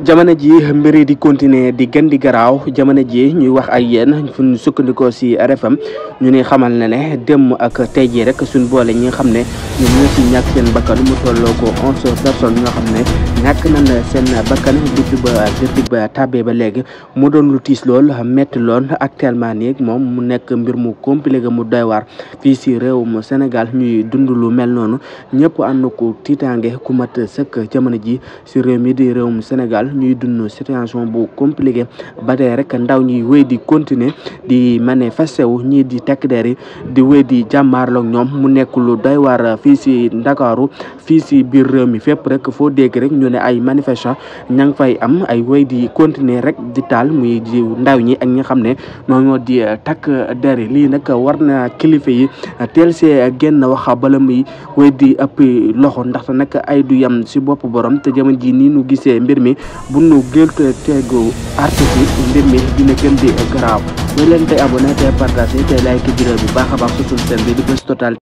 jamono ji mbir yi di continuer di gën di garaaw jamono ji ñuy wax ak yéen fu ñu sukkandikoo si RFM ñu ni xamal na ne démb ak tey jii rek suñ boole ñi nga xam ne ñoom ñoo si ñàkk seen bakkan mu tolloo ko 11 personnes ñi nga xam ne ñàkk nañ seen bakkan depuis ba verdict ba tàbbee ba léegi mu doon lu tiis lool metti lool actuellement nii moom mu nekk mbir mu compliqué mu doy waar fii si réewum Sénégal ñuy dund lu mel noonu ñëpp ànd ko tiitaange ku mat sëkk jamono ji si réew mi di réewum Sénégal ñuy dund situation bu compliqué ba tey rek ndaw ñuy wéy di continuer di manifester wu ñii di tekk der yi di wéy di jàmmaarloog ñoom mu nekk lu doy waar fii si Ndakaaru fii si biir réew mi fépp rek foo dégg rek ñu ne ay manifestation ña ngi fay am ay wéy di continuer rek di taal muy di ndaw ñi ak ñi xam ne ñoo di takk der yi lii nag war na kilifa yi teel see génn wax bala muy wéy di ëpp loxo ndaxte nag ay du yam si bopp borom te jamono ji nii nu gisee mbir mi bu nu gëlte teegu article mbir mi dina gën di garaaw mooy leen tey abonné tey partagé tey like vidéo bi baax a baax sutul seen bi di Buzz Total